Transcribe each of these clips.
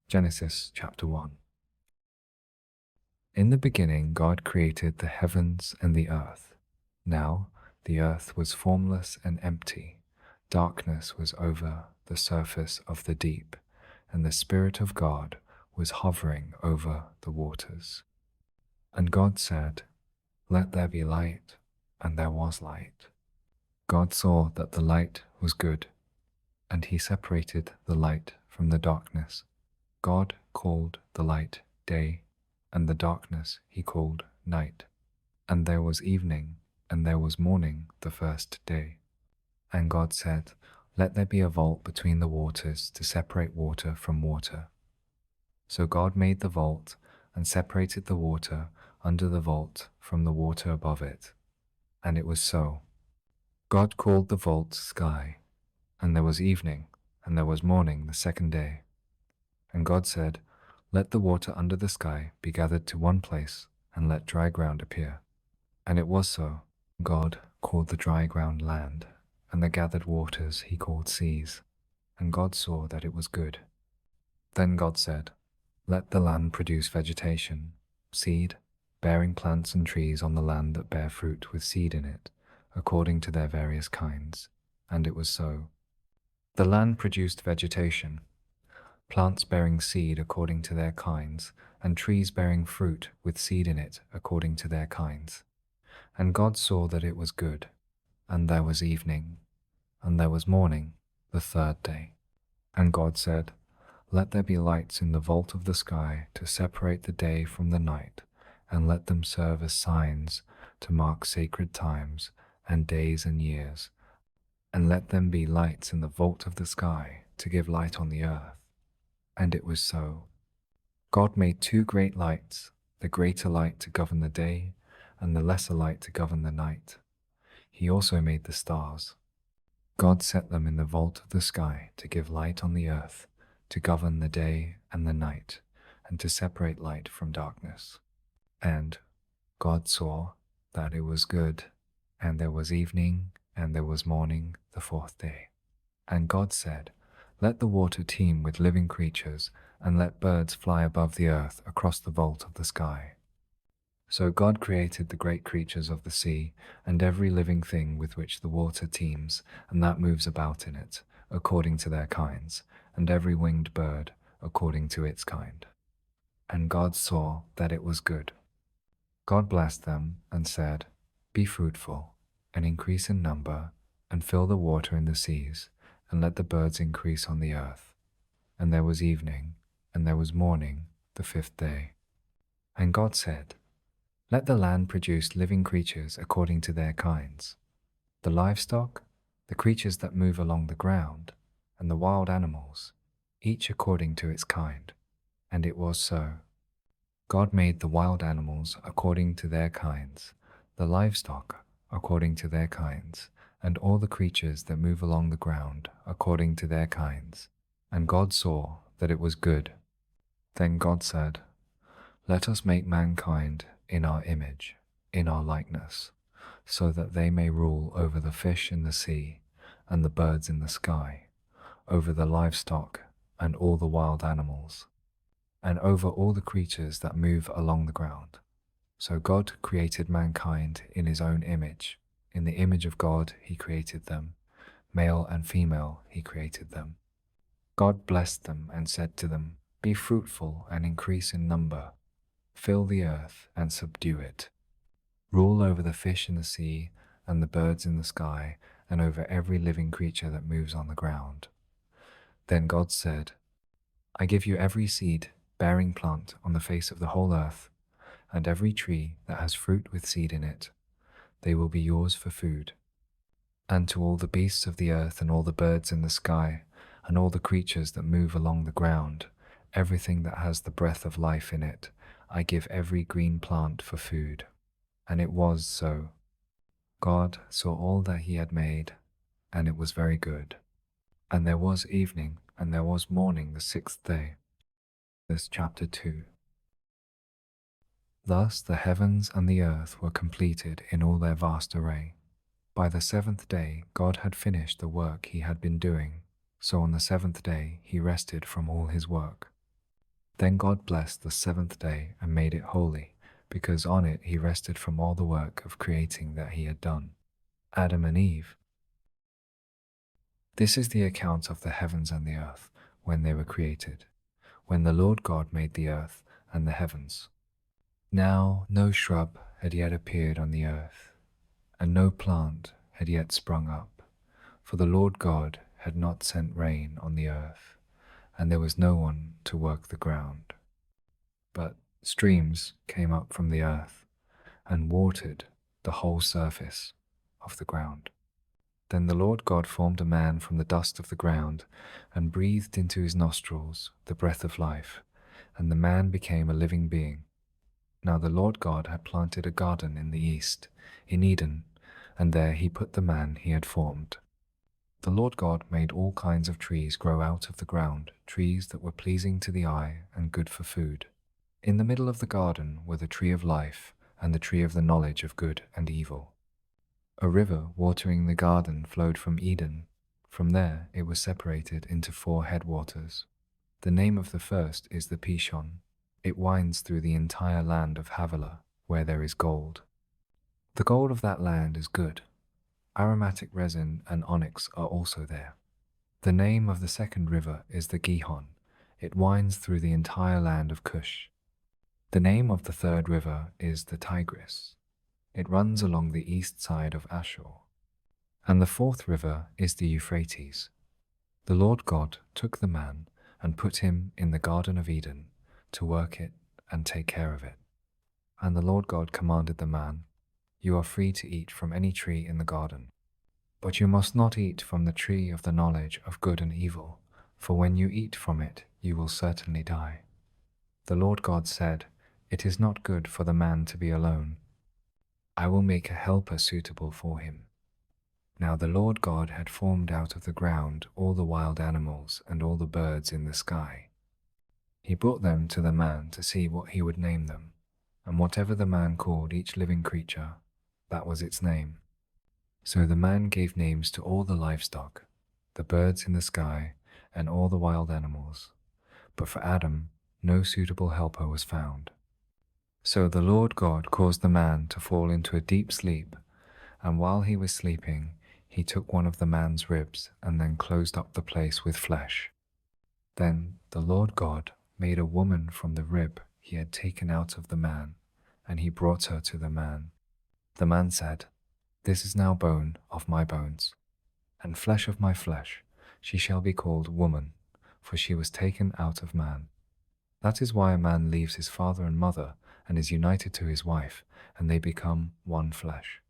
Genesis chapter 1. In the beginning, God created the heavens and the earth. Now, the earth was formless and empty. Darkness was over the surface of the deep, and the Spirit of God was hovering over the waters. And God said, "Let there be light," and there was light. God saw that the light was good, and he separated the light from the darkness. God called the light day, and the darkness he called night. And there was evening, and there was morning the first day. And God said, "Let there be a vault between the waters to separate water from water." So God made the vault and separated the water under the vault from the water above it. And it was so. God called the vault sky, and there was evening, and there was morning the second day. And God said, "Let the water under the sky be gathered to one place, and let dry ground appear." And it was so. God called the dry ground land, and the gathered waters he called seas. And God saw that it was good. Then God said, "Let the land produce vegetation, seed, bearing plants and trees on the land that bear fruit with seed in it, according to their various kinds." And it was so. The land produced vegetation, plants bearing seed according to their kinds, and trees bearing fruit with seed in it according to their kinds. And God saw that it was good. And there was evening, and there was morning the third day. And God said, "Let there be lights in the vault of the sky to separate the day from the night, and let them serve as signs to mark sacred times and days and years. And let them be lights in the vault of the sky to give light on the earth." And it was so. God made two great lights, the greater light to govern the day, and the lesser light to govern the night. He also made the stars. God set them in the vault of the sky to give light on the earth, to govern the day and the night, and to separate light from darkness. And God saw that it was good, and there was evening, and there was morning the fourth day. And God said, "Let the water teem with living creatures, and let birds fly above the earth across the vault of the sky." So God created the great creatures of the sea, and every living thing with which the water teems, and that moves about in it, according to their kinds, and every winged bird, according to its kind. And God saw that it was good. God blessed them and said, "Be fruitful, and increase in number, and fill the water in the seas, and let the birds increase on the earth." And there was evening, and there was morning the fifth day. And God said, "Let the land produce living creatures according to their kinds, the livestock, the creatures that move along the ground, and the wild animals, each according to its kind." And it was so. God made the wild animals according to their kinds, the livestock according to their kinds, and all the creatures that move along the ground according to their kinds. And God saw that it was good. Then God said, "Let us make mankind in our image, in our likeness, so that they may rule over the fish in the sea and the birds in the sky, over the livestock and all the wild animals, and over all the creatures that move along the ground." So God created mankind in his own image. In the image of God he created them. Male and female he created them. God blessed them and said to them, "Be fruitful and increase in number. Fill the earth and subdue it. Rule over the fish in the sea and the birds in the sky, and over every living creature that moves on the ground." Then God said, "I give you every seed-bearing plant on the face of the whole earth, and every tree that has fruit with seed in it. They will be yours for food. And to all the beasts of the earth and all the birds in the sky, and all the creatures that move along the ground, everything that has the breath of life in it, I give every green plant for food." And it was so. God saw all that he had made, and it was very good. And there was evening, and there was morning the sixth day. This chapter 2. Thus the heavens and the earth were completed in all their vast array. By the seventh day God had finished the work he had been doing, so on the seventh day he rested from all his work. Then God blessed the seventh day and made it holy, because on it he rested from all the work of creating that he had done. Adam and Eve. This is the account of the heavens and the earth when they were created, when the Lord God made the earth and the heavens. Now no shrub had yet appeared on the earth, and no plant had yet sprung up, for the Lord God had not sent rain on the earth, and there was no one to work the ground. But streams came up from the earth and watered the whole surface of the ground. Then the Lord God formed a man from the dust of the ground and breathed into his nostrils the breath of life, and the man became a living being. Now the Lord God had planted a garden in the east, in Eden, and there he put the man he had formed. The Lord God made all kinds of trees grow out of the ground, trees that were pleasing to the eye and good for food. In the middle of the garden were the tree of life and the tree of the knowledge of good and evil. A river watering the garden flowed from Eden. From there it was separated into 4 headwaters. The name of the first is the Pishon. It winds through the entire land of Havilah, where there is gold. The gold of that land is good. Aromatic resin and onyx are also there. The name of the second river is the Gihon. It winds through the entire land of Cush. The name of the third river is the Tigris. It runs along the east side of Ashur. And the fourth river is the Euphrates. The Lord God took the man and put him in the Garden of Eden to work it and take care of it. And the Lord God commanded the man, "You are free to eat from any tree in the garden, but you must not eat from the tree of the knowledge of good and evil, for when you eat from it, you will certainly die." The Lord God said, "It is not good for the man to be alone. I will make a helper suitable for him." Now the Lord God had formed out of the ground all the wild animals and all the birds in the sky. He brought them to the man to see what he would name them, and whatever the man called each living creature, that was its name. So the man gave names to all the livestock, the birds in the sky, and all the wild animals. But for Adam, no suitable helper was found. So the Lord God caused the man to fall into a deep sleep, and while he was sleeping, he took one of the man's ribs and then closed up the place with flesh. Then the Lord God made a woman from the rib he had taken out of the man, and he brought her to the man. The man said, "This is now bone of my bones, and flesh of my flesh. She shall be called woman, for she was taken out of man. That is why a man leaves his father and mother and is united to his wife, and they become one flesh."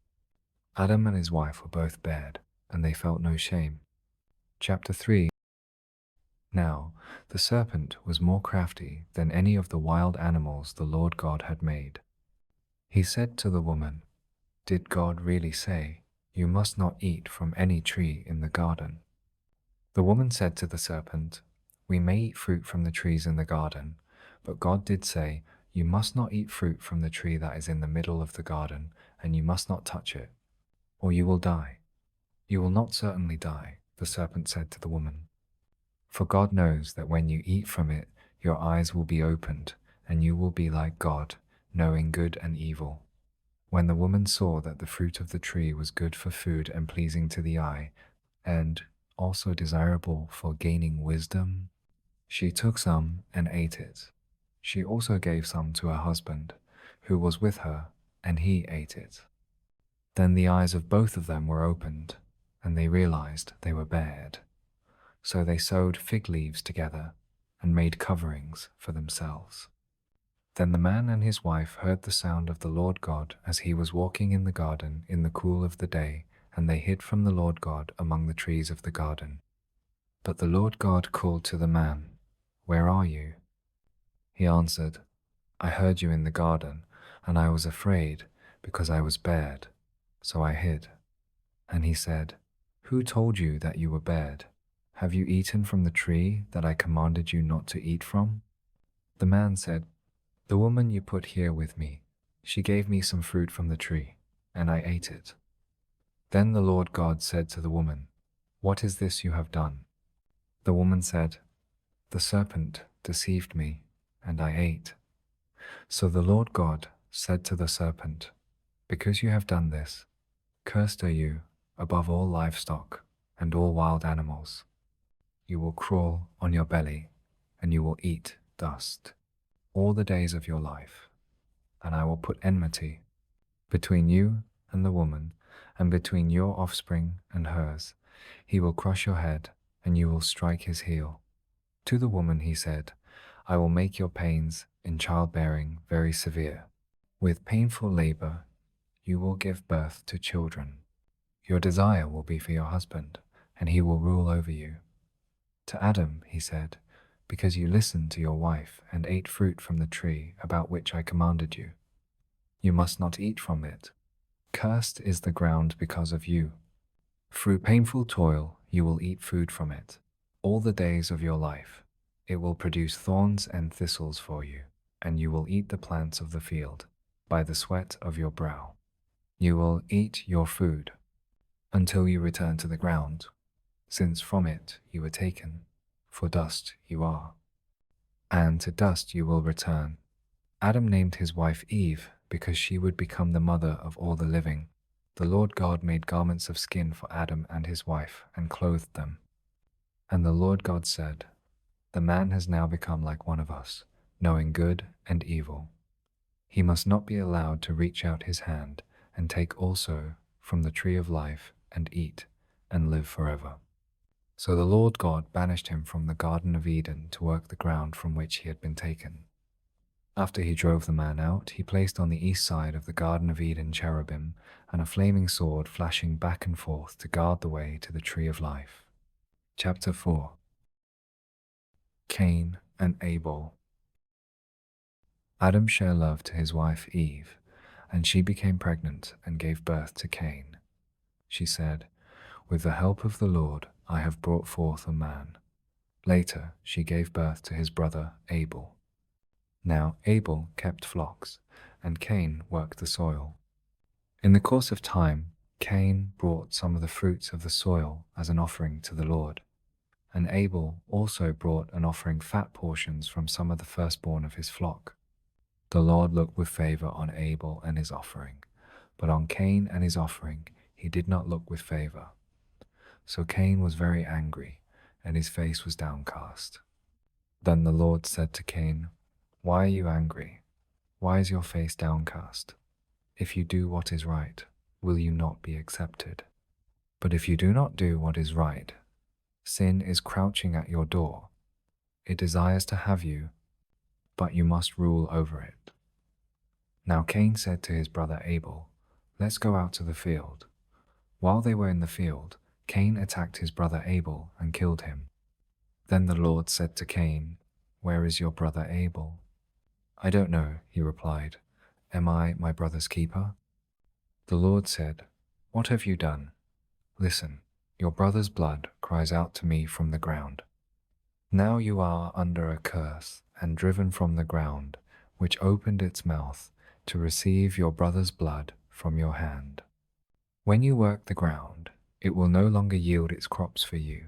Adam and his wife were both bared, and they felt no shame. Chapter 3. Now the serpent was more crafty than any of the wild animals the Lord God had made. He said to the woman, "Did God really say, 'You must not eat from any tree in the garden'?" The woman said to the serpent, "We may eat fruit from the trees in the garden, but God did say, 'You must not eat fruit from the tree that is in the middle of the garden, and you must not touch it, or you will die.'" "You will not certainly die," the serpent said to the woman. "For God knows that when you eat from it, your eyes will be opened, and you will be like God, knowing good and evil." When the woman saw that the fruit of the tree was good for food and pleasing to the eye, and also desirable for gaining wisdom, she took some and ate it. She also gave some to her husband, who was with her, and he ate it. Then the eyes of both of them were opened, and they realized they were bared. So they sewed fig leaves together and made coverings for themselves. Then the man and his wife heard the sound of the Lord God as he was walking in the garden in the cool of the day, and they hid from the Lord God among the trees of the garden. But the Lord God called to the man, "Where are you?" He answered, "I heard you in the garden, and I was afraid because I was bared, so I hid." And he said, "Who told you that you were bared? Have you eaten from the tree that I commanded you not to eat from?" The man said, "The woman you put here with me, she gave me some fruit from the tree, and I ate it." Then the Lord God said to the woman, "What is this you have done?" The woman said, "The serpent deceived me, and I ate. So the Lord God said to the serpent, because you have done this, cursed are you above all livestock and all wild animals. You will crawl on your belly, and you will eat dust all the days of your life. And I will put enmity between you and the woman, and between your offspring and hers. He will crush your head, and you will strike his heel. To the woman he said, I will make your pains in childbearing very severe. With painful labor you will give birth to children. Your desire will be for your husband, and he will rule over you. To Adam he said, because you listened to your wife and ate fruit from the tree about which I commanded you, you must not eat from it. Cursed is the ground because of you. Through painful toil you will eat food from it all the days of your life. It will produce thorns and thistles for you, and you will eat the plants of the field by the sweat of your brow. You will eat your food until you return to the ground, since from it you were taken, for dust you are, and to dust you will return. Adam named his wife Eve because she would become the mother of all the living. The Lord God made garments of skin for Adam and his wife and clothed them. And the Lord God said, the man has now become like one of us, knowing good and evil. He must not be allowed to reach out his hand and take also from the tree of life and eat and live forever. So the Lord God banished him from the Garden of Eden to work the ground from which he had been taken. After he drove the man out, he placed on the east side of the Garden of Eden cherubim and a flaming sword flashing back and forth to guard the way to the tree of life. Chapter 4. Cain and Abel. Adam shared love to his wife Eve, and she became pregnant and gave birth to Cain. She said, with the help of the Lord, I have brought forth a man. Later, she gave birth to his brother Abel. Now Abel kept flocks, and Cain worked the soil. In the course of time, Cain brought some of the fruits of the soil as an offering to the Lord, and Abel also brought an offering fat portions from some of the firstborn of his flock. The Lord looked with favor on Abel and his offering, but on Cain and his offering he did not look with favor. So Cain was very angry, and his face was downcast. Then the Lord said to Cain, why are you angry? Why is your face downcast? If you do what is right, will you not be accepted? But if you do not do what is right, sin is crouching at your door. It desires to have you, but you must rule over it. Now Cain said to his brother Abel, let's go out to the field. While they were in the field, Cain attacked his brother Abel and killed him. Then the Lord said to Cain, where is your brother Abel? I don't know, he replied. Am I my brother's keeper? The Lord said, what have you done? Listen, your brother's blood cries out to me from the ground. Now you are under a curse and driven from the ground, which opened its mouth to receive your brother's blood from your hand. When you work the ground, it will no longer yield its crops for you.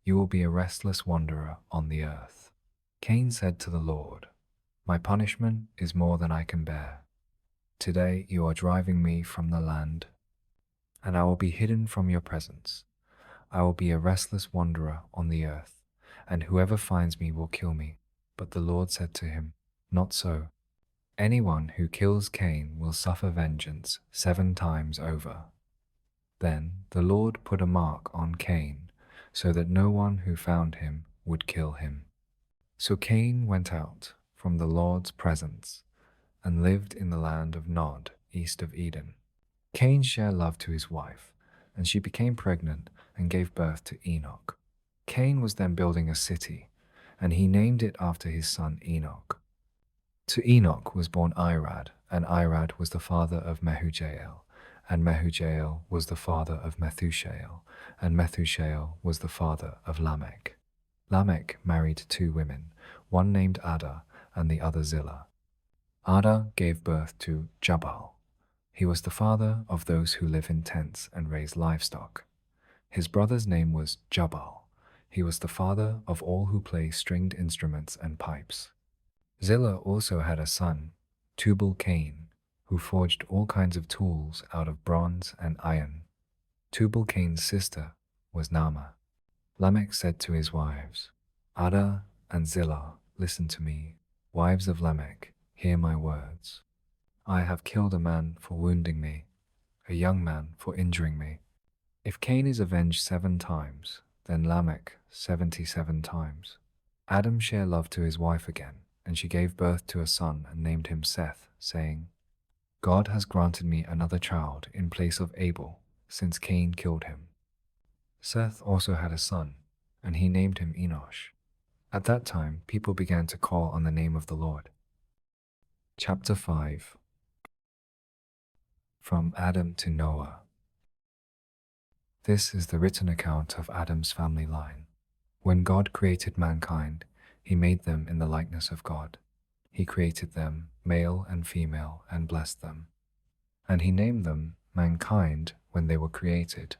You will be a restless wanderer on the earth. Cain said to the Lord, my punishment is more than I can bear. Today you are driving me from the land, and I will be hidden from your presence. I will be a restless wanderer on the earth, and whoever finds me will kill me. But the Lord said to him, not so. Anyone who kills Cain will suffer vengeance 7 times over. Then the Lord put a mark on Cain, so that no one who found him would kill him. So Cain went out from the Lord's presence and lived in the land of Nod, east of Eden. Cain shared love to his wife, and she became pregnant and gave birth to Enoch. Cain was then building a city, and he named it after his son Enoch. To Enoch was born Irad, and Irad was the father of Mehujael, and Mehujael was the father of Methushael, and Methushael was the father of Lamech. Lamech married 2 women, one named Ada and the other Zillah. Ada gave birth to Jabal. He was the father of those who live in tents and raise livestock. His brother's name was Jabal. He was the father of all who play stringed instruments and pipes. Zillah also had a son, Tubal-Cain, who forged all kinds of tools out of bronze and iron. Tubal-Cain's sister was Naamah. Lamech said to his wives, Ada and Zillah, listen to me. Wives of Lamech, hear my words. I have killed a man for wounding me, a young man for injuring me. If Cain is avenged 7 times, then Lamech 77 times. Adam shared love to his wife again, and she gave birth to a son and named him Seth, saying, God has granted me another child in place of Abel, since Cain killed him. Seth also had a son, and he named him Enosh. At that time, people began to call on the name of the Lord. Chapter 5. From Adam to Noah. This is the written account of Adam's family line. When God created mankind, he made them in the likeness of God. He created them, male and female, and blessed them. And he named them mankind when they were created.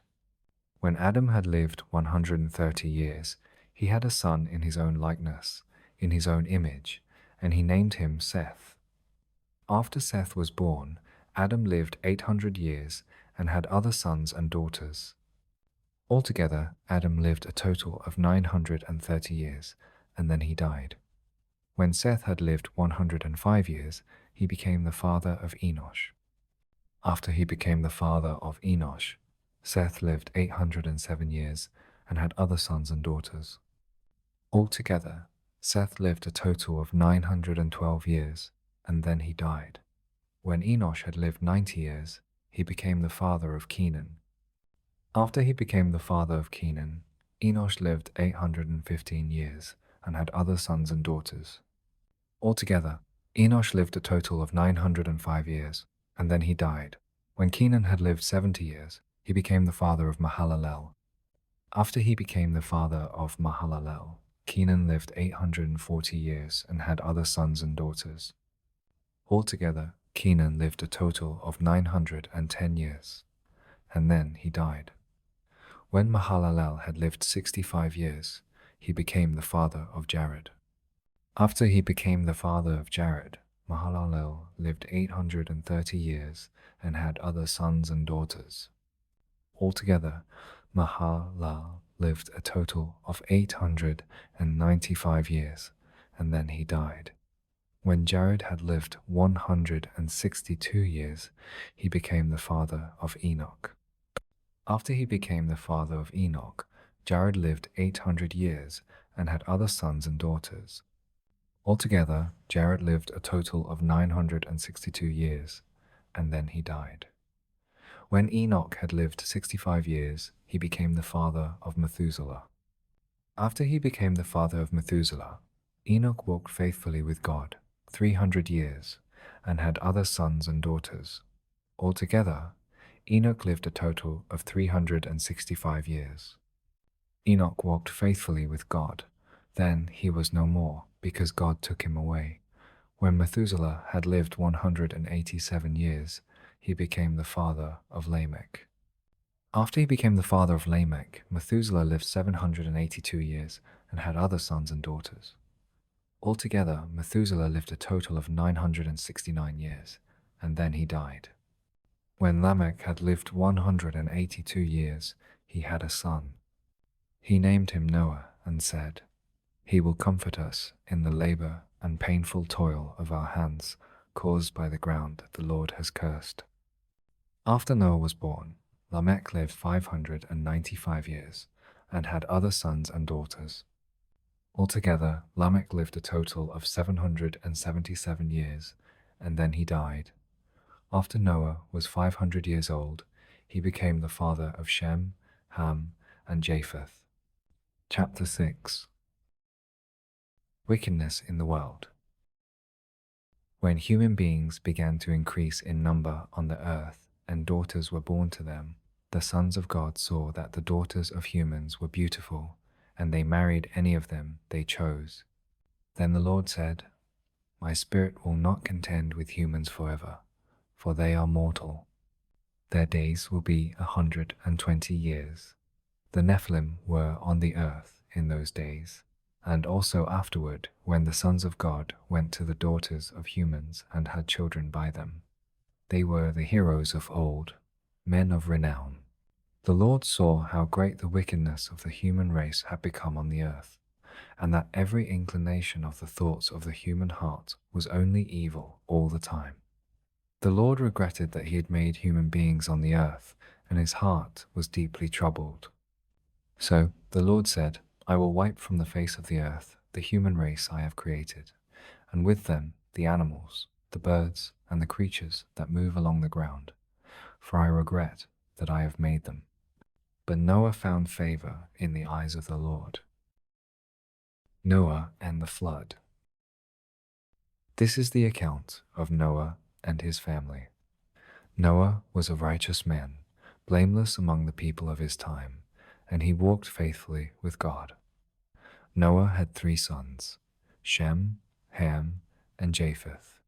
When Adam had lived 130 years, he had a son in his own likeness, in his own image, and he named him Seth. After Seth was born, Adam lived 800 years and had other sons and daughters. Altogether, Adam lived a total of 930 years, and then he died. When Seth had lived 105 years, he became the father of Enosh. After he became the father of Enosh, Seth lived 807 years and had other sons and daughters. Altogether, Seth lived a total of 912 years, and then he died. When Enosh had lived 90 years, he became the father of Kenan. After he became the father of Kenan, Enosh lived 815 years and had other sons and daughters. Altogether, Enosh lived a total of 905 years, and then he died. When Kenan had lived 70 years, he became the father of Mahalalel. After he became the father of Mahalalel, Kenan lived 840 years and had other sons and daughters. Altogether, Kenan lived a total of 910 years, and then he died. When Mahalalel had lived 65 years, he became the father of Jared. After he became the father of Jared, Mahalalel lived 830 years and had other sons and daughters. Altogether, Mahalalel lived a total of 895 years, and then he died. When Jared had lived 162 years, he became the father of Enoch. After he became the father of Enoch, Jared lived 800 years and had other sons and daughters. Altogether, Jared lived a total of 962 years, and then he died. When Enoch had lived 65 years, he became the father of Methuselah. After he became the father of Methuselah, Enoch walked faithfully with God 300 years and had other sons and daughters. Altogether, Enoch lived a total of 365 years. Enoch walked faithfully with God. Then he was no more, because God took him away. When Methuselah had lived 187 years, he became the father of Lamech. After he became the father of Lamech, Methuselah lived 782 years and had other sons and daughters. Altogether, Methuselah lived a total of 969 years, and then he died. When Lamech had lived 182 years, he had a son. He named him Noah and said, He will comfort us in the labor and painful toil of our hands caused by the ground that the Lord has cursed. After Noah was born, Lamech lived 595 years and had other sons and daughters. Altogether, Lamech lived a total of 777 years, and then he died. After Noah was 500 years old, he became the father of Shem, Ham, and Japheth. Chapter 6. Wickedness in the world. When human beings began to increase in number on the earth and daughters were born to them, the sons of God saw that the daughters of humans were beautiful, and they married any of them they chose. Then the Lord said, My spirit will not contend with humans forever, for they are mortal. Their days will be 120 years. The Nephilim were on the earth in those days. and also afterward when the sons of God went to the daughters of humans and had children by them. They were the heroes of old, men of renown. The Lord saw how great the wickedness of the human race had become on the earth, and that every inclination of the thoughts of the human heart was only evil all the time. The Lord regretted that he had made human beings on the earth, and his heart was deeply troubled. So the Lord said, I will wipe from the face of the earth the human race I have created, and with them the animals, the birds, and the creatures that move along the ground, for I regret that I have made them. But Noah found favor in the eyes of the Lord. Noah and the flood. This is the account of Noah and his family. Noah was a righteous man, blameless among the people of his time, and he walked faithfully with God. Noah had 3 sons, Shem, Ham, and Japheth.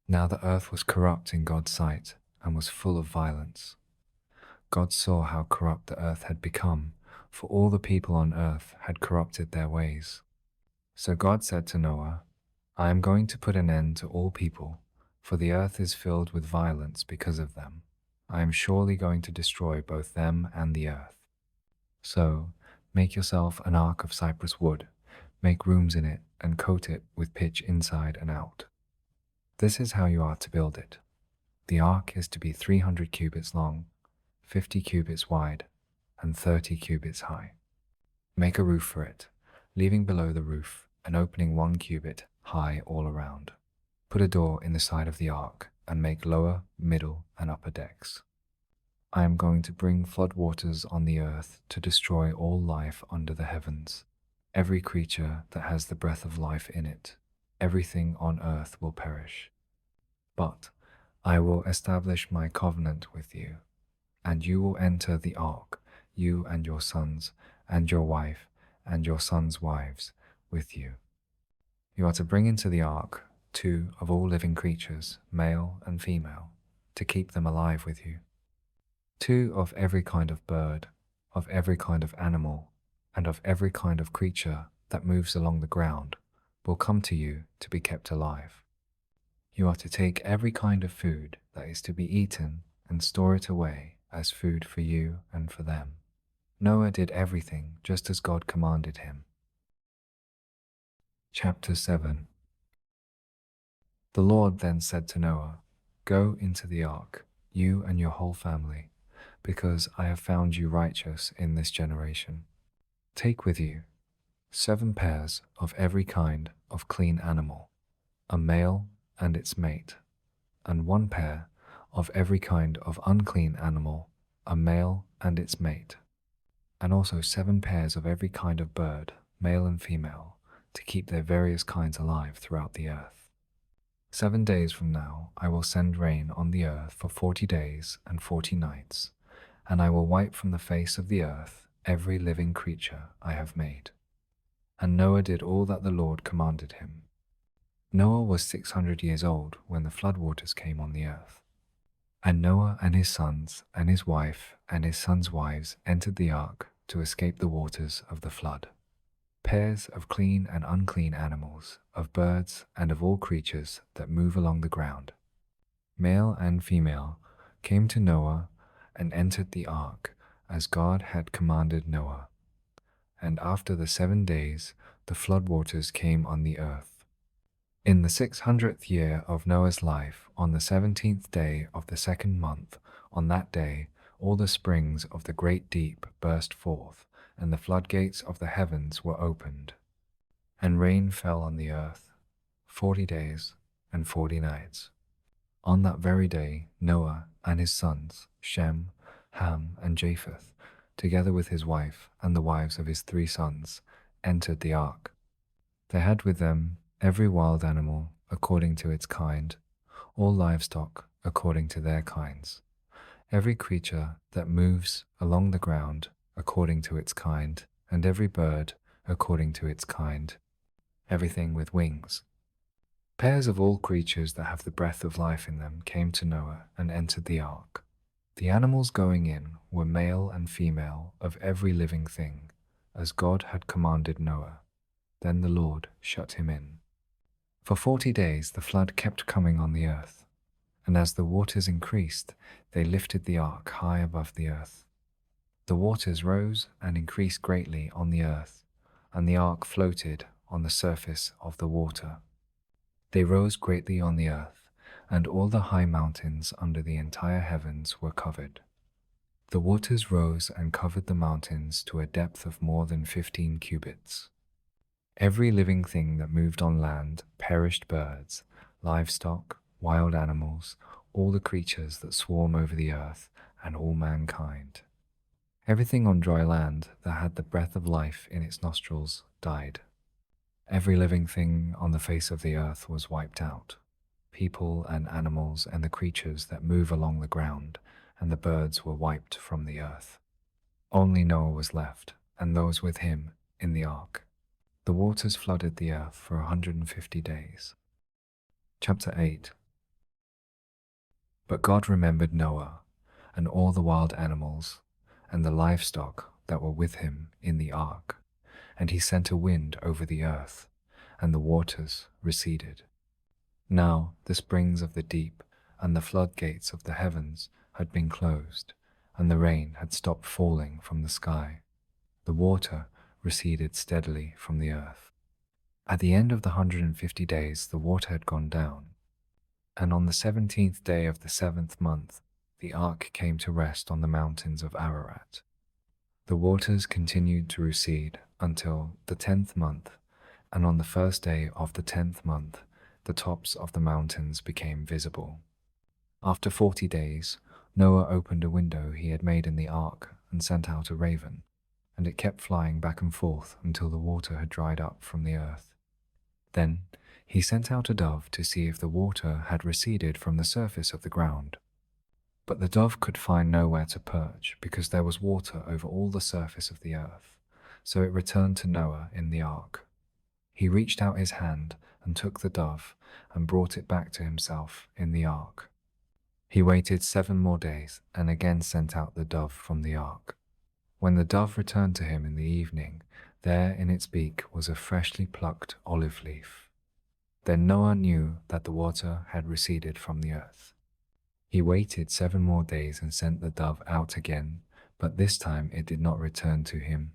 Now the earth was corrupt in God's sight and was full of violence. God saw how corrupt the earth had become, for all the people on earth had corrupted their ways. So God said to Noah, I am going to put an end to all people, for the earth is filled with violence because of them. I am surely going to destroy both them and the earth. So make yourself an ark of cypress wood, make rooms in it, and coat it with pitch inside and out. This is how you are to build it. The ark is to be 300 cubits long, 50 cubits wide, and 30 cubits high. Make a roof for it, leaving below the roof an opening 1 cubit high all around. Put a door in the side of the ark and make lower, middle, and upper decks. I am going to bring flood waters on the earth to destroy all life under the heavens. Every creature that has the breath of life in it, everything on earth will perish. But I will establish my covenant with you, and you will enter the ark, you and your sons, and your wife, and your sons' wives with you. You are to bring into the ark 2 of all living creatures, male and female, to keep them alive with you. 2 of every kind of bird, of every kind of animal, and of every kind of creature that moves along the ground will come to you to be kept alive. You are to take every kind of food that is to be eaten and store it away as food for you and for them. Noah did everything just as God commanded him. Chapter 7. The Lord then said to Noah, Go into the ark, you and your whole family, because I have found you righteous in this generation. Take with you 7 pairs of every kind of clean animal, a male and its mate, and 1 pair of every kind of unclean animal, a male and its mate, and also 7 pairs of every kind of bird, male and female, to keep their various kinds alive throughout the earth. 7 days from now I will send rain on the earth for 40 days and 40 nights, and I will wipe from the face of the earth every living creature I have made. And Noah did all that the Lord commanded him. Noah was 600 years old when the floodwaters came on the earth. And Noah and his sons and his wife and his sons' wives entered the ark to escape the waters of the flood. Pairs of clean and unclean animals, of birds and of all creatures that move along the ground, male and female, came to Noah and entered the ark as God had commanded Noah. And after the 7 days, the floodwaters came on the earth. In the 600th year of Noah's life, on the 17th day of the 2nd month, on that day, all the springs of the great deep burst forth, and the floodgates of the heavens were opened. And rain fell on the earth 40 days and 40 nights. On that very day, Noah and his sons, Shem, Ham, and Japheth, together with his wife and the wives of his 3 sons, entered the ark. They had with them every wild animal according to its kind, all livestock according to their kinds, every creature that moves along the ground according to its kind, and every bird according to its kind, everything with wings. Pairs of all creatures that have the breath of life in them came to Noah and entered the ark. The animals going in were male and female of every living thing, as God had commanded Noah. Then the Lord shut him in. For 40 days the flood kept coming on the earth, and as the waters increased, they lifted the ark high above the earth. The waters rose and increased greatly on the earth, and the ark floated on the surface of the water. They rose greatly on the earth, and all the high mountains under the entire heavens were covered. The waters rose and covered the mountains to a depth of more than 15 cubits. Every living thing that moved on land perished: birds, livestock, wild animals, all the creatures that swarm over the earth, and all mankind. Everything on dry land that had the breath of life in its nostrils died. Every living thing on the face of the earth was wiped out: people and animals and the creatures that move along the ground, and the birds were wiped from the earth. Only Noah was left, and those with him in the ark. The waters flooded the earth for 150 days. Chapter 8. But God remembered Noah and all the wild animals and the livestock that were with him in the ark, and he sent a wind over the earth, and the waters receded. Now the springs of the deep and the floodgates of the heavens had been closed, and the rain had stopped falling from the sky. The water receded steadily from the earth. At the end of the 150 days, the water had gone down, and on the 17th day of the 7th month, the ark came to rest on the mountains of Ararat. The waters continued to recede until the 10th month, and on the first day of the 10th month, the tops of the mountains became visible. After 40 days, Noah opened a window he had made in the ark and sent out a raven, and it kept flying back and forth until the water had dried up from the earth. Then he sent out a dove to see if the water had receded from the surface of the ground. But the dove could find nowhere to perch because there was water over all the surface of the earth, so it returned to Noah in the ark. He reached out his hand and took the dove and brought it back to himself in the ark. He waited 7 more days and again sent out the dove from the ark. When the dove returned to him in the evening, there in its beak was a freshly plucked olive leaf. Then Noah knew that the water had receded from the earth. He waited 7 more days and sent the dove out again, but this time it did not return to him.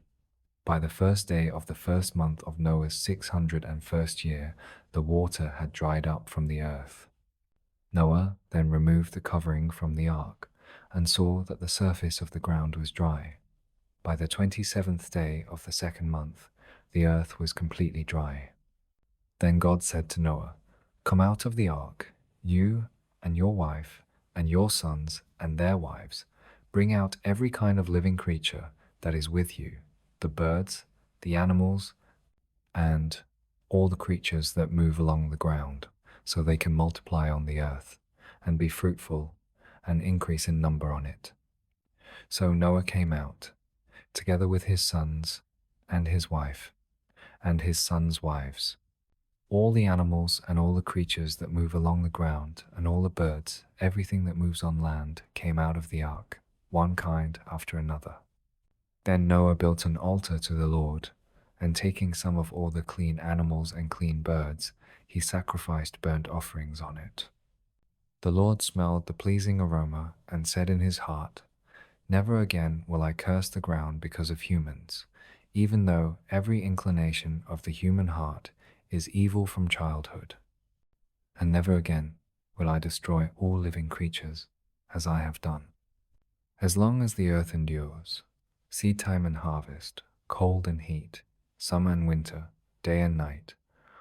By the first day of the 1st month of Noah's 601st year, the water had dried up from the earth. Noah then removed the covering from the ark and saw that the surface of the ground was dry. By the 27th day of the 2nd month, the earth was completely dry. Then God said to Noah, "Come out of the ark, you and your wife and your sons and their wives. Bring out every kind of living creature that is with you, the birds, the animals, and all the creatures that move along the ground, so they can multiply on the earth and be fruitful and increase in number on it." So Noah came out, together with his sons and his wife and his sons' wives. All the animals and all the creatures that move along the ground and all the birds, everything that moves on land, came out of the ark, one kind after another. Then Noah built an altar to the Lord, and taking some of all the clean animals and clean birds, he sacrificed burnt offerings on it. The Lord smelled the pleasing aroma and said in his heart, "Never again will I curse the ground because of humans, even though every inclination of the human heart is evil from childhood. And never again will I destroy all living creatures as I have done. As long as the earth endures, seed time and harvest, cold and heat, summer and winter, day and night,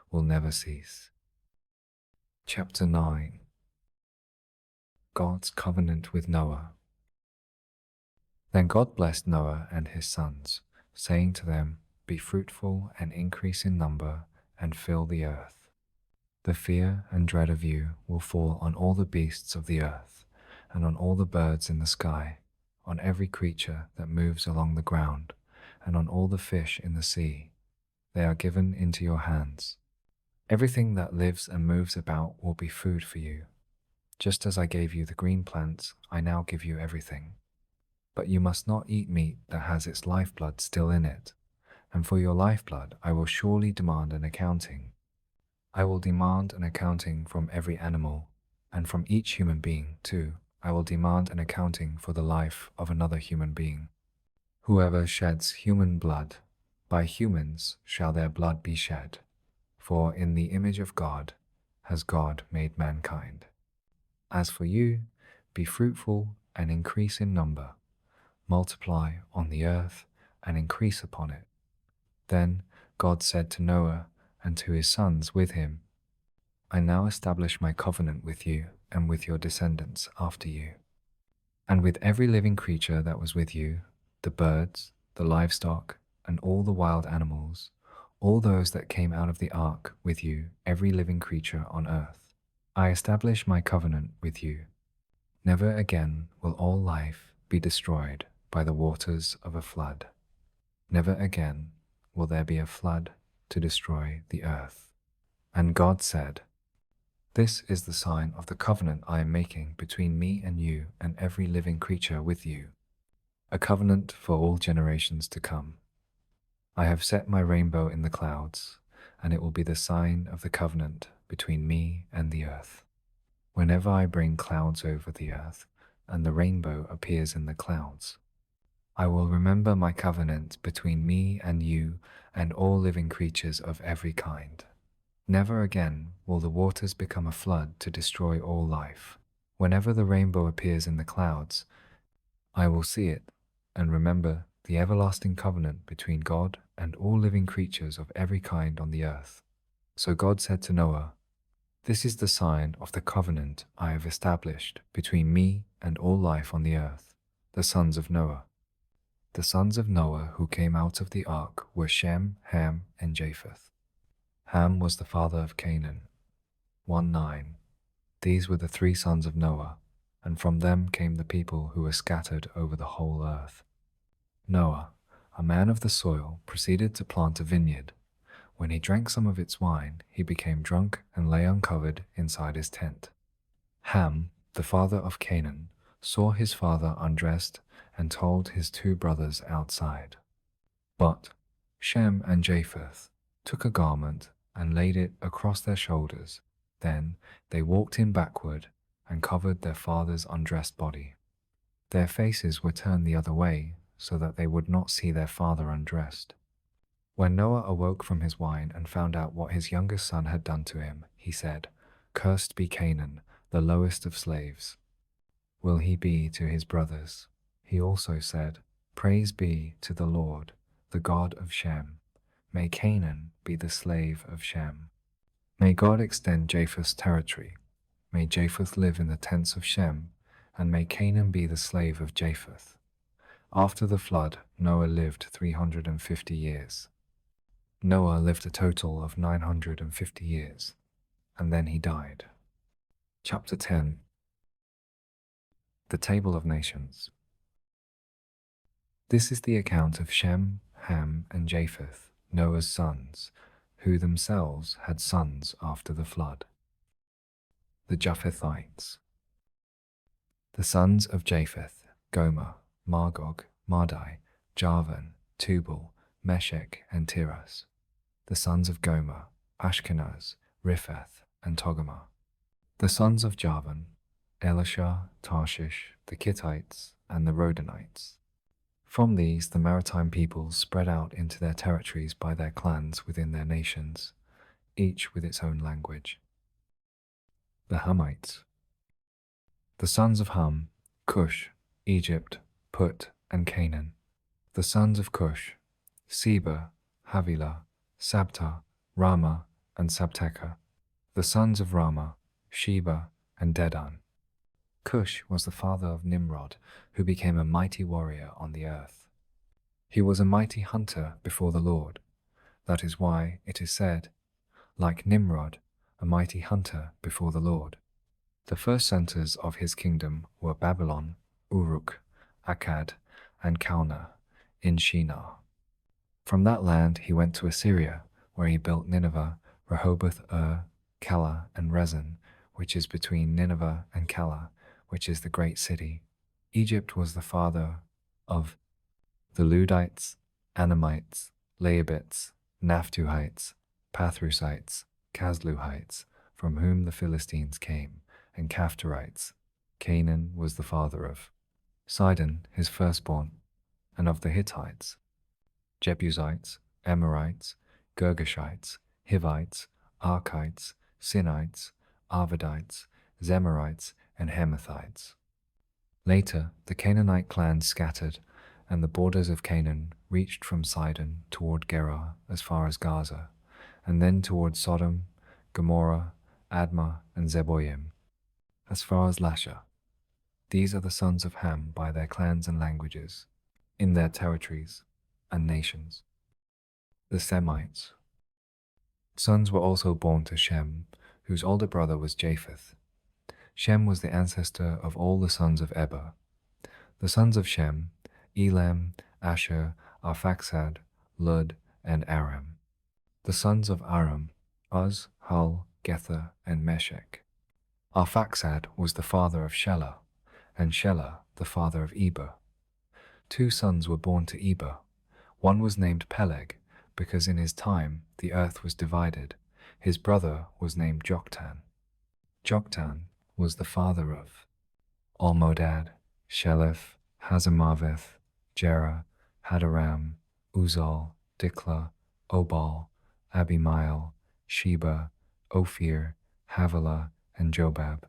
will never cease." Chapter 9. God's covenant with Noah. Then God blessed Noah and his sons, saying to them, "Be fruitful and increase in number, and fill the earth. The fear and dread of you will fall on all the beasts of the earth, and on all the birds in the sky, on every creature that moves along the ground, and on all the fish in the sea. They are given into your hands. Everything that lives and moves about will be food for you. Just as I gave you the green plants, I now give you everything. But you must not eat meat that has its lifeblood still in it, and for your lifeblood I will surely demand an accounting. I will demand an accounting from every animal, and from each human being, too. I will demand an accounting for the life of another human being. Whoever sheds human blood, by humans shall their blood be shed, for in the image of God has God made mankind. As for you, be fruitful and increase in number, multiply on the earth and increase upon it. Then God said to Noah and to his sons with him, I now establish my covenant with you and with your descendants after you, and with every living creature that was with you, the birds, the livestock, and all the wild animals, all those that came out of the ark with you, every living creature on earth. I establish my covenant with you. Never again will all life be destroyed by the waters of a flood. Never again will there be a flood to destroy the earth. And God said, This is the sign of the covenant I am making between me and you and every living creature with you, a covenant for all generations to come. I have set my rainbow in the clouds, and it will be the sign of the covenant between me and the earth. Whenever I bring clouds over the earth, and the rainbow appears in the clouds, I will remember my covenant between me and you and all living creatures of every kind. Never again will the waters become a flood to destroy all life. Whenever the rainbow appears in the clouds, I will see it and remember the everlasting covenant between God and all living creatures of every kind on the earth. So God said to Noah, This is the sign of the covenant I have established between me and all life on the earth, the sons of Noah. The sons of Noah who came out of the ark were Shem, Ham, and Japheth. Ham was the father of Canaan. 1:9. These were the three sons of Noah, and from them came the people who were scattered over the whole earth. Noah, a man of the soil, proceeded to plant a vineyard. When he drank some of its wine, he became drunk and lay uncovered inside his tent. Ham, the father of Canaan, saw his father undressed and told his two brothers outside. But Shem and Japheth took a garment and laid it across their shoulders. Then they walked in backward and covered their father's undressed body. Their faces were turned the other way so that they would not see their father undressed. When Noah awoke from his wine and found out what his youngest son had done to him, he said, Cursed be Canaan, the lowest of slaves. Will he be to his brothers? He also said, Praise be to the Lord, the God of Shem. May Canaan be the slave of Shem. May God extend Japheth's territory. May Japheth live in the tents of Shem, and may Canaan be the slave of Japheth. After the flood, Noah lived 350 years. Noah lived a total of 950 years, and then he died. Chapter 10. The Table of Nations. This is the account of Shem, Ham, and Japheth, Noah's sons, who themselves had sons after the flood. The Japhethites. The sons of Japheth, Gomer, Magog, Madai, Javan, Tubal, Meshech, and Tiras. The sons of Gomer, Ashkenaz, Riphath, and Togarmah. The sons of Javan, Elishah, Tarshish, the Kittites, and the Rodanites. From these the maritime peoples spread out into their territories by their clans within their nations, each with its own language. The Hamites. The sons of Ham, Cush, Egypt, Put, and Canaan. The sons of Cush, Seba, Havilah, Sabta, Rama, and Sabteca. The sons of Rama, Sheba, and Dedan. Cush was the father of Nimrod, who became a mighty warrior on the earth. He was a mighty hunter before the Lord. That is why it is said, like Nimrod, a mighty hunter before the Lord. The first centers of his kingdom were Babylon, Uruk, Akkad, and Calneh in Shinar. From that land he went to Assyria, where he built Nineveh, Rehoboth, Calah, and Rezin, which is between Nineveh and Calah, which is the great city. Egypt was the father of the Ludites, Anamites, Leabites, Naphtuhites, Pathrusites, Casluhites, from whom the Philistines came, and Caphtorites. Canaan was the father of Sidon, his firstborn, and of the Hittites, Jebusites, Amorites, Girgashites, Hivites, Archites, Sinites, Arvadites, Zemarites, and Hamathites. Later, the Canaanite clans scattered, and the borders of Canaan reached from Sidon toward Gerar as far as Gaza, and then toward Sodom, Gomorrah, Admah, and Zeboim, as far as Lasha. These are the sons of Ham by their clans and languages, in their territories and nations. The Semites. Sons were also born to Shem, whose older brother was Japheth. Shem was the ancestor of all the sons of Eber. The sons of Shem, Elam, Asher, Arphaxad, Lud, and Aram. The sons of Aram, Uz, Hul, Gether, and Meshech. Arphaxad was the father of Shelah, and Shelah the father of Eber. 2 sons were born to Eber. One was named Peleg, because in his time the earth was divided. His brother was named Joktan. Joktan was the father of Almodad, Sheleph, Hazarmaveth, Jerah, Hadaram, Uzal, Diklah, Obal, Abimael, Sheba, Ophir, Havilah, and Jobab.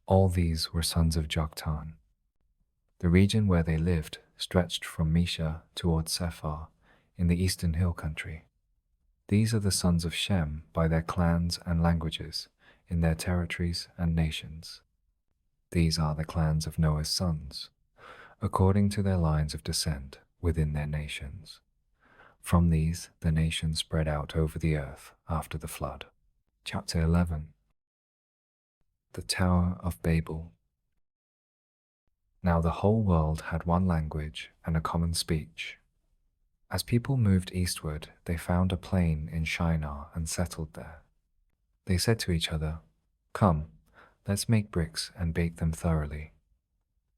All these were sons of Joktan. The region where they lived stretched from Mesha toward Sephar in the eastern hill country. These are the sons of Shem by their clans and languages, in their territories and nations. These are the clans of Noah's sons, according to their lines of descent within their nations. From these the nations spread out over the earth after the flood. Chapter 11. The Tower of Babel. Now the whole world had one language and a common speech. As people moved eastward, they found a plain in Shinar and settled there. They said to each other, "Come, let's make bricks and bake them thoroughly."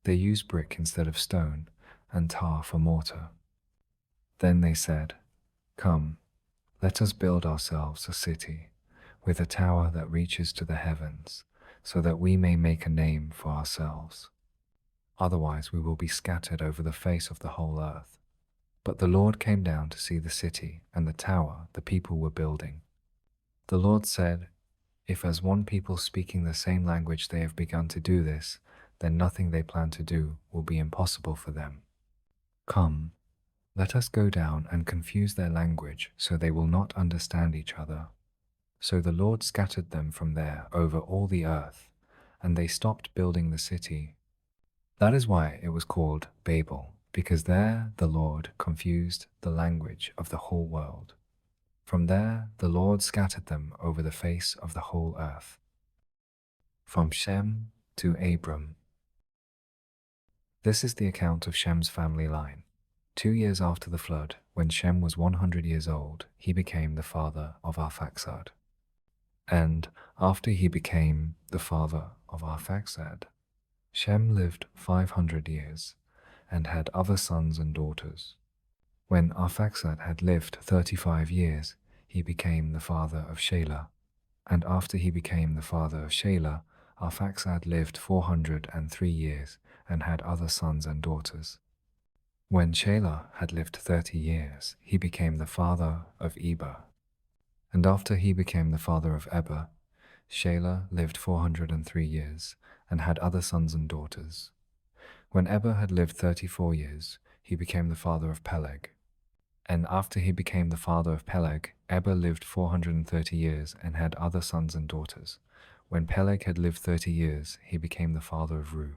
They used brick instead of stone and tar for mortar. Then they said, "Come, let us build ourselves a city with a tower that reaches to the heavens, so that we may make a name for ourselves. Otherwise we will be scattered over the face of the whole earth." But the Lord came down to see the city and the tower the people were building. The Lord said, "If as one people speaking the same language they have begun to do this, then nothing they plan to do will be impossible for them. Come, let us go down and confuse their language so they will not understand each other." So the Lord scattered them from there over all the earth, and they stopped building the city. That is why it was called Babel, because there the Lord confused the language of the whole world. From there the Lord scattered them over the face of the whole earth. From Shem to Abram. This is the account of Shem's family line. 2 years after the flood, when Shem was 100 years old, he became the father of Arphaxad. And after he became the father of Arphaxad, Shem lived 500 years and had other sons and daughters. When Arphaxad had lived 35 years, he became the father of Shelah. And after he became the father of Shelah, Arphaxad lived 403 years and had other sons and daughters. When Shelah had lived 30 years, he became the father of Eber. And after he became the father of Eber, Shelah lived 403 years and had other sons and daughters. When Eber had lived 34 years, he became the father of Peleg. And after he became the father of Peleg, Eber lived 430 years and had other sons and daughters. When Peleg had lived 30 years, he became the father of Ru.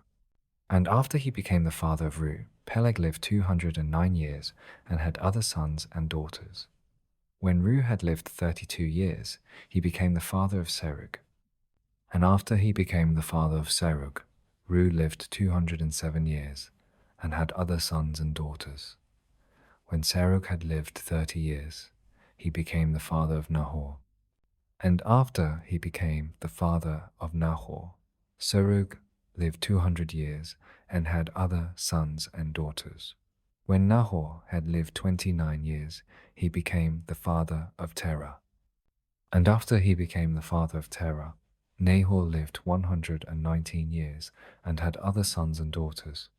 And after he became the father of Ru, Peleg lived 209 years and had other sons and daughters. When Ru had lived 32 years, he became the father of Serug. And after he became the father of Serug, Ru lived 207 years and had other sons and daughters. When Serug had lived 30 years, he became the father of Nahor. And after he became the father of Nahor, Serug lived 200 years and had other sons and daughters. When Nahor had lived 29 years, he became the father of Terah. And after he became the father of Terah, Nahor lived 119 years and had other sons and daughters.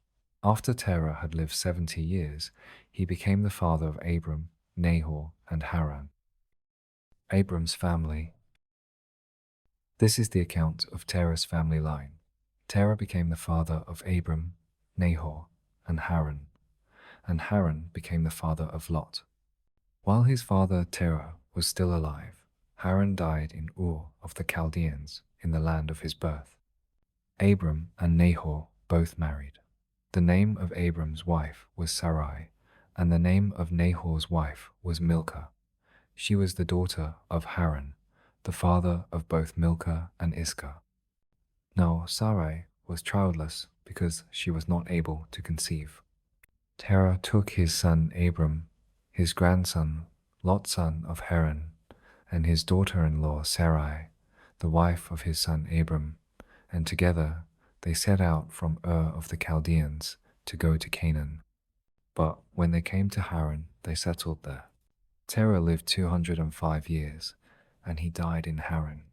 After Terah had lived 70 years, he became the father of Abram, Nahor, and Haran. Abram's family. This is the account of Terah's family line. Terah became the father of Abram, Nahor, and Haran became the father of Lot. While his father Terah was still alive, Haran died in Ur of the Chaldeans in the land of his birth. Abram and Nahor both married. The name of Abram's wife was Sarai, and the name of Nahor's wife was Milcah. She was the daughter of Haran, the father of both Milcah and Iscah. Now Sarai was childless because she was not able to conceive. Terah took his son Abram, his grandson Lot son of Haran, and his daughter-in-law Sarai, the wife of his son Abram, and together they set out from Ur of the Chaldeans to go to Canaan. But when they came to Haran, they settled there. Terah lived 205 years, and he died in Haran.